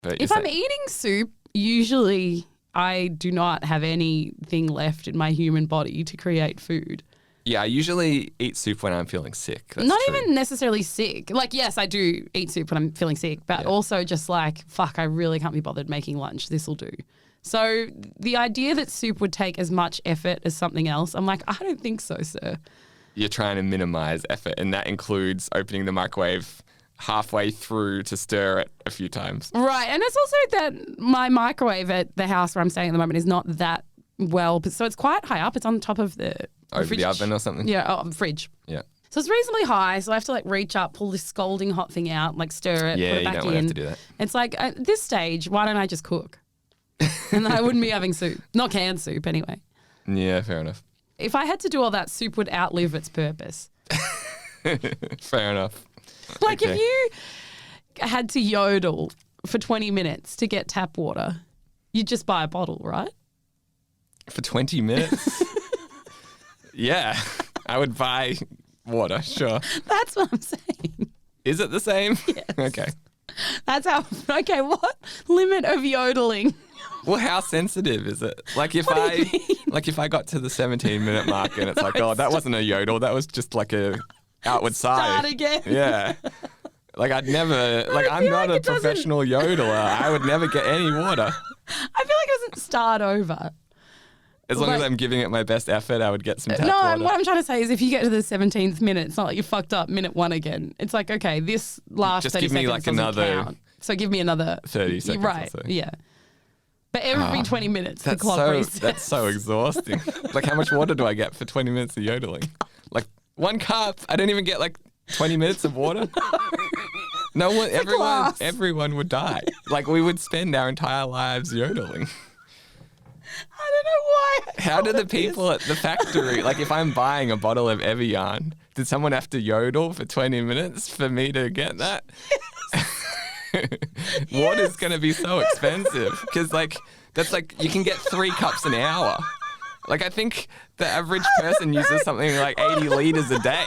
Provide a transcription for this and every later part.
But If I'm eating soup, usually I do not have anything left in my human body to create food. Yeah, I usually eat soup when I'm feeling sick. That's Not true. even necessarily sick. Like, yes, I do eat soup when I'm feeling sick, but also just like, fuck, I really can't be bothered making lunch. This will do. So the idea that soup would take as much effort as something else, I'm like, I don't think so, sir. You're trying to minimize effort, and that includes opening the microwave halfway through to stir it a few times. Right. And it's also that my microwave at the house where I'm staying at the moment is not that well. So it's quite high up. It's on top of the Over fridge. the oven or something? Yeah, fridge. Yeah. So it's reasonably high. So I have to like reach up, pull this scalding hot thing out, like stir it, Yeah, put it you back don't in. want to have to do that. It's like at this stage, why don't I just cook? And then I wouldn't be having soup. Not canned soup anyway. Yeah, fair enough. If I had to do all that, soup would outlive its purpose. Fair enough. Like Okay. if you had to yodel for 20 minutes to get tap water, you'd just buy a bottle, right? For 20 minutes? Yeah, I would buy water, sure. That's what I'm saying. Is it the same? Yes. Okay. That's how, okay, what limit of yodeling? Well, how sensitive is it? Like if What do you mean? I got to the 17-minute mark and it's like, oh, that wasn't a yodel, that was just like a outward sigh. Start again. Yeah. Like I'd never, like I'm feel not like a it doesn't- professional yodeler. I would never get any water. I feel like it doesn't start over. As long as Like- I'm giving it my best effort, I would get some tap No, water. what I'm trying to say is if you get to the 17th minute, it's not like you fucked up minute one again. It's like, okay, this last Just 30 give me, seconds like, doesn't another count. So give me another 30 seconds or Right, so. yeah. But every 20 minutes, the That's clock so resets. that's so exhausting. Like how much water do I get for 20 minutes of yodeling? Like 1 cup. I don't even get like 20 minutes of water. No one, glass. everyone would die. Like we would spend our entire lives yodeling. I don't know why. I How do thought the of this. people at the factory, like if I'm buying a bottle of Evian, did someone have to yodel for 20 minutes for me to get that? Water's going to be so expensive because like that's like you can get 3 cups an hour. Like I think the average person uses something like 80 liters a day.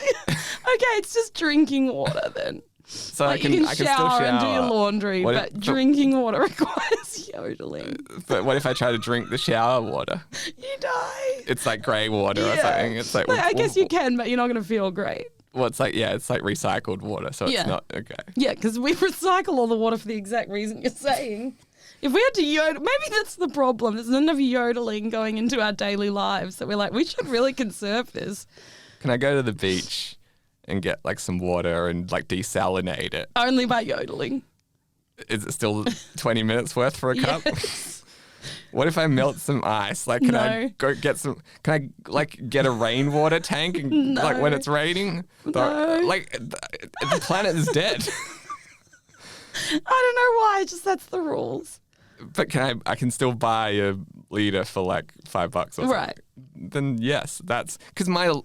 Okay, it's just drinking water then. So Like I can you can still shower shower and do your laundry, What but if- drinking water requires yodeling. But what if I try to drink the shower water? You die. It's like grey water or something. It's like I guess you can, but you're not going to feel great. Well, it's like it's like recycled water, so Yeah. it's not okay. Yeah, because we recycle all the water for the exact reason you're saying. If we had to yodel, maybe that's the problem. There's enough yodeling going into our daily lives that we're like, we should really conserve this. Can I go to the beach and get like some water and like desalinate it? Only by yodeling. Is it still 20 minutes worth for a cup? Yes. What if I melt some ice? Like, can I No. go get some? Can I like get a rainwater tank and like when No. it's raining? No. Like the planet is dead. I don't know why, just that's the rules. But I can still buy a liter for like $5 or something. Right. Then yes, that's because no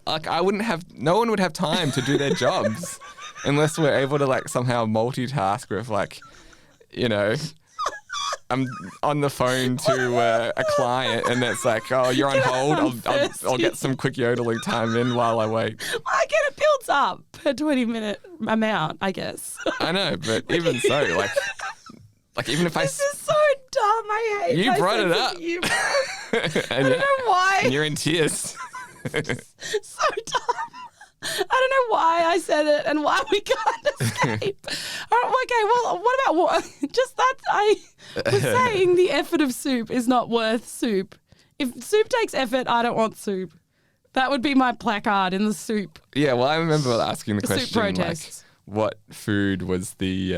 one would have time to do their jobs unless we're able to like somehow multitask with like, you know, I'm on the phone to a client and it's like, oh, you're on hold. I'll get some quick yodeling time in while I wait. I get it builds up per 20-minute amount, I guess. I know, but even so, like even if This is so dumb. I hate You my brought it sense of up. humor. and I don't know why. and you're in tears. So dumb. I don't know why I said it and why we can't escape. Okay, well, what about what? Just that I was saying the effort of soup is not worth soup. If soup takes effort, I don't want soup. That would be my placard in the soup. Yeah, well, I remember asking the Soup question like, protests. what food was the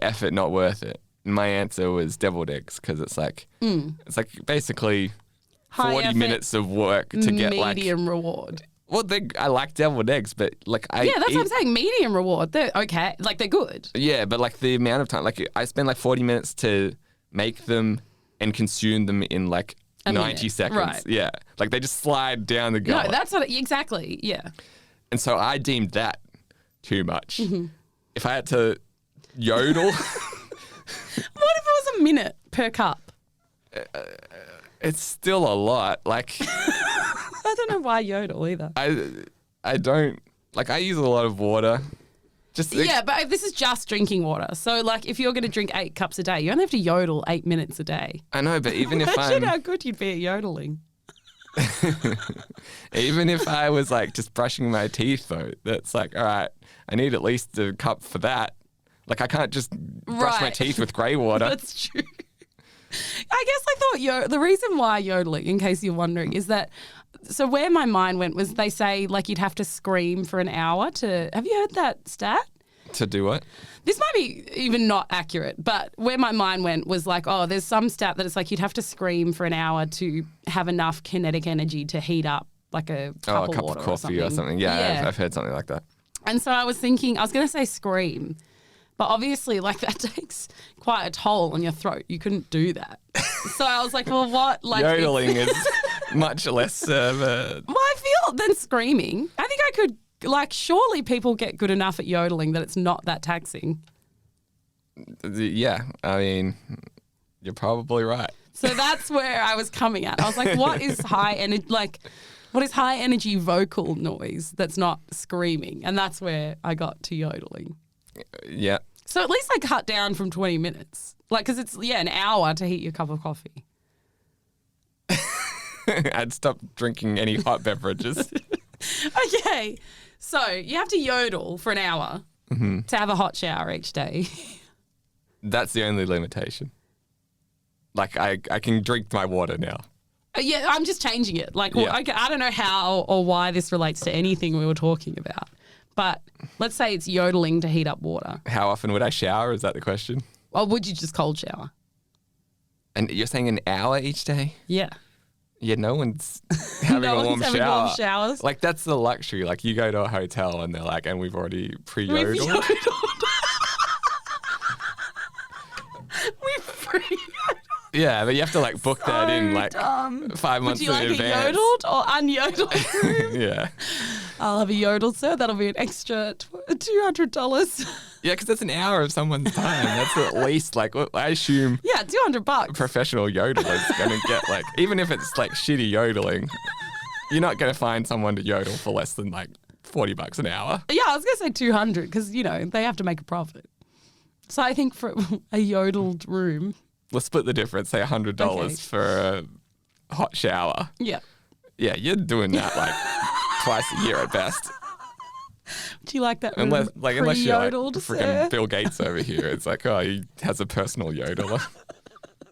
effort not worth it? And my answer was deviled eggs because it's like basically High 40 effort, minutes of work to get like. medium reward. Well, I like deviled eggs, but like Yeah, that's what I'm saying. Medium reward. They're okay. Like they're good. Yeah, but like the amount of time, like I spend like 40 minutes to make them and consume them in like A 90 minute, seconds. right. Yeah, like they just slide down the gullet. No, that's what exactly. Yeah. And so I deemed that too much. Mm-hmm. If I had to yodel, What if it was a minute per cup? it's still a lot. Like I don't know why yodel either. I don't like I use a lot of water Yeah, but this is just drinking water. So, like, if you're going to drink 8 cups a day, you only have to yodel 8 minutes a day. I know, but even if Imagine I'm how good you'd be at yodeling. even if I was like just brushing my teeth though, that's like, all right, I need at least a cup for that. Like I can't just brush my teeth with grey water. That's true. I guess I thought the reason why yodeling, in case you're wondering, is that so where my mind went was they say like you'd have to scream for an hour to. Have you heard that stat? To do what? This might be even not accurate, but where my mind went was like, oh, there's some stat that it's like you'd have to scream for an hour to have enough kinetic energy to heat up like a cup of water of coffee or something. Yeah. I've heard something like that. And so I was thinking, I was going to say scream, but obviously like that takes quite a toll on your throat. You couldn't do that. So I was like, well, what? Like Yodeling is much less. Well, I feel than screaming. I think I could. Like, surely people get good enough at yodeling that it's not that taxing. Yeah, I mean, you're probably right. So that's where I was coming at. I was like, what is high energy vocal noise that's not screaming? And that's where I got to yodeling. Yeah. So at least I cut down from 20 minutes. Like, because it's, an hour to heat your cup of coffee. I'd stop drinking any hot beverages. Okay. So you have to yodel for an hour to have a hot shower each day. That's the only limitation. Like, I can drink my water now. Yeah, I'm just changing it. Like, Yeah. I don't know how or why this relates to anything we were talking about. But let's say it's yodeling to heat up water. How often would I shower? Is that the question? Or would you just cold shower? And you're saying an hour each day? Yeah. Yeah, no one's having No a warm one's having shower. warm showers. Like, that's the luxury. Like, you go to a hotel and they're like, and we've already pre-yodeled. We've yodeled. We've pre-yodeled. Yeah, but you have to like book that in like dumb. 5 months Would you in like advance. a yodeled or unyodeled room? Yeah. I'll have a yodel, sir. That'll be an extra $200. Yeah, because that's an hour of someone's time. That's at least like, I assume Yeah, $200. professional yodelers going to get like, even if it's like shitty yodeling, you're not going to find someone to yodel for less than like $40 an hour. Yeah, I was going to say 200 because, they have to make a profit. So I think for a yodeled room. Let's split the difference, say $100 Okay. for a hot shower. Yeah. Yeah, you're doing that like twice a year at best. Do you like that room Unless you're like pre-yodeled, freaking sir? Bill Gates over here. It's like, oh, he has a personal yodeler.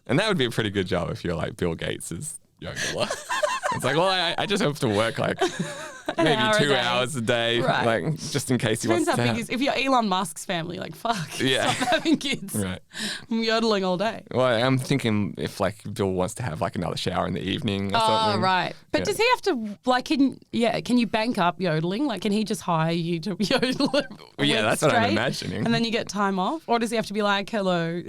And that would be a pretty good job if you're like Bill Gates' yodeler. It's like, well, I just have to work like maybe hour a 2 day. hours a day, Right. like just in case he Depends wants how to big have. if you're Elon Musk's family, like, fuck, Yeah. stop having kids. Right. I'm yodeling all day. Well, I'm thinking if like Bill wants to have like another shower in the evening or Oh, something. right. But Yeah. does he have to, like, can you bank up yodeling? Like, can he just hire you to yodel a Well, yeah, week that's what I'm straight, imagining. And then you get time off? Or does he have to be like, hello,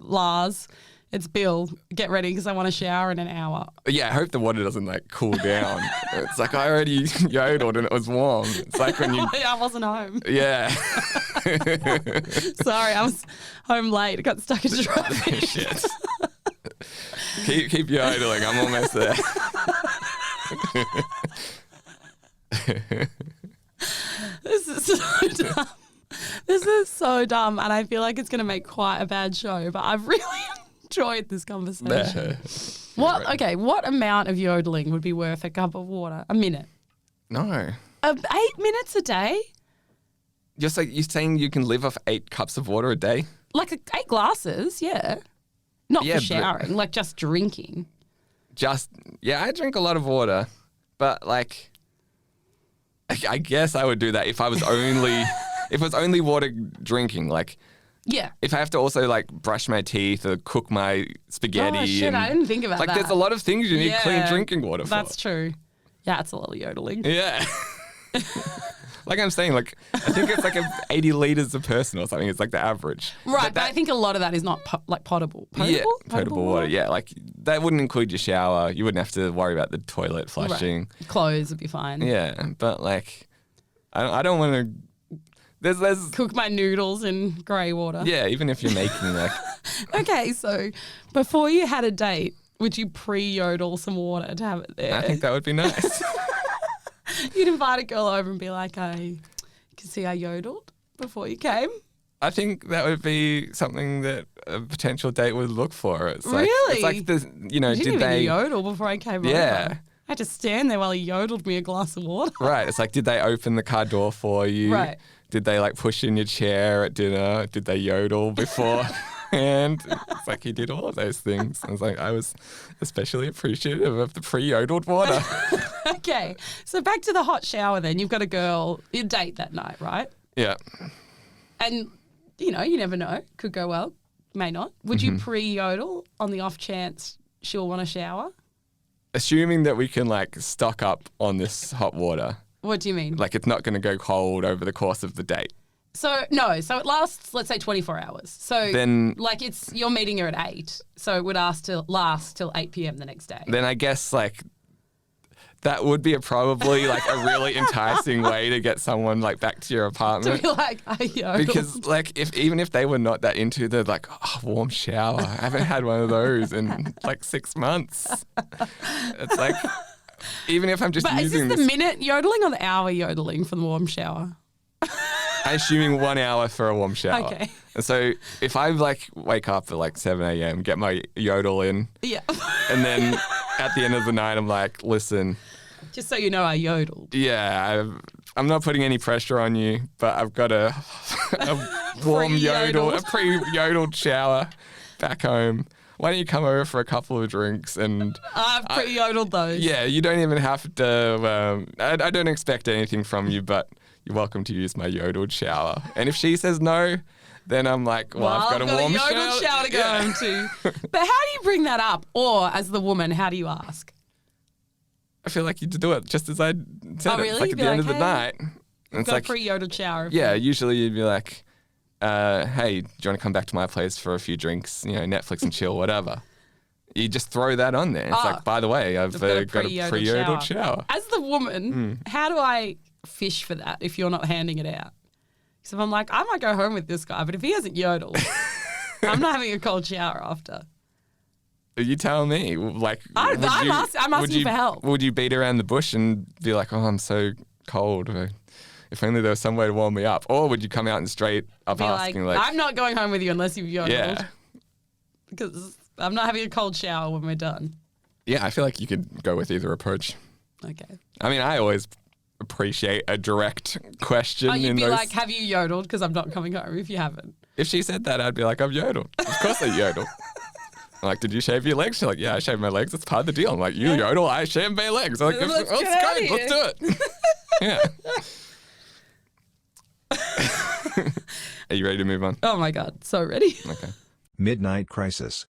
Lars, it's Bill, get ready because I want to shower in an hour. Yeah, I hope the water doesn't like cool down. It's like I already yodeled and it was warm. It's like when you, Oh, yeah, I wasn't home. yeah. Sorry, I was home late. I got stuck in traffic. Shit. Keep yodeling. I'm almost there. This is so dumb. This is so dumb, and I feel like it's going to make quite a bad show, but I've really enjoyed this conversation. What amount of yodeling would be worth a cup of water? A minute? No. 8 minutes a day? You're saying you can live off 8 cups of water a day? Like 8 glasses, yeah. Not Yeah, for but- showering, like just drinking. I drink a lot of water, but like, I guess I would do that if I was only water drinking. Like, Yeah. if I have to also like brush my teeth or cook my spaghetti. Oh, shit, and, I didn't think about like, that. there's a lot of things you need clean Yeah, drinking water for. That's true. Yeah, it's a lot of yodeling. Yeah. Like I'm saying, like, I think it's like 80 litres a person or something. It's like the average. Right, but I think a lot of that is not potable. Potable? Yeah, potable water. Yeah, like that wouldn't include your shower. You wouldn't have to worry about the toilet flushing. Right. Clothes would be fine. Yeah, but like, I don't want to. There's Cook my noodles in grey water. yeah. Even if you're making like, Okay, so before you had a date, would you pre-yodel some water to have it there? I think that would be nice. You'd invite a girl over and be like, I can see I yodeled. before you came? I think that would be something that a potential date would look for. It's like, Really? It's like the, you know, You didn't did even they? yodel before I came over. Yeah. I had to stand there while he yodeled me a glass of water. Right. It's like, did they open the car door for you? Right. Did they like push in your chair at dinner? Did they yodel before? And it's like he did all of those things. I was like, I was especially appreciative of the pre-yodeled water. Okay, so back to the hot shower then. You've got a girl, you date that night, right? Yeah. And, you know, you never know. Could go well, may not. Would you pre-yodel on the off chance she'll want a shower? Assuming that we can like stock up on this hot water, What do you mean? like it's not going to go cold over the course of the date. So it lasts, let's say 24 hours. So Then- like you're meeting her at 8. So it would last till 8 p.m. the next day. Then I guess like that would be probably like a really enticing way to get someone like back to your To apartment. be like, I yodeled. Because like even if they were not that into the like warm shower, I haven't had one of those in like 6 months. It's like even if I'm just But is using this the this, minute yodeling or the hour yodeling for the warm shower? I'm assuming 1 hour for a warm shower. Okay. And so if I like wake up at like 7 a.m., get my yodel in, Yeah. and then at the end of the night I'm like, listen, Just so you know, I yodeled. yeah, I'm not putting any pressure on you, but I've got a warm yodel, a pre-yodeled shower back home. Why don't you come over for a couple of drinks? And I've pre-yodeled those. yeah, you don't even have to. I don't expect anything from you, but you're welcome to use my yodeled shower. And if she says no, then I'm like, well, I've got a warm yodeled shower to go Yeah. home to. But how do you bring that up? Or as the woman, how do you ask? I feel like you do it just as I said. Oh, really? It's like You'd at be the end like, of the hey, night. And it's Got like, a pre-yodeled shower. yeah, usually you'd be like, hey, do you want to come back to my place for a few drinks? You know, Netflix and chill, whatever. You just throw that on there. It's Oh. like, by the way, I've got a pre-yodeled shower. As the woman, how do I fish for that if you're not handing it out? Because if I'm like, I might go home with this guy, but if he hasn't yodeled, I'm not having a cold shower after. You tell me. Like, I'm asking would you, for help. Would you beat around the bush and be like, oh, I'm so cold. If only there was some way to warm me up. Or would you come out and straight up Be asking, like, like, I'm not going home with you unless you've yodeled. yeah. Because I'm not having a cold shower when we're done. Yeah, I feel like you could go with either approach. Okay. I mean, I always appreciate a direct question. Oh, you'd in be those. like, have you yodeled? Because I'm not coming home if you haven't. If she said that, I'd be like, I've yodeled. Of course I yodel. I'm like, did you shave your legs? She's like, yeah, I shaved my legs. That's part of the deal. I'm like, you yodel, I shave my legs. I'm like, Let's let's get outta go. Let's do it. Yeah. Are you ready to move on? Oh my God. So ready. Okay. Midnight Crisis.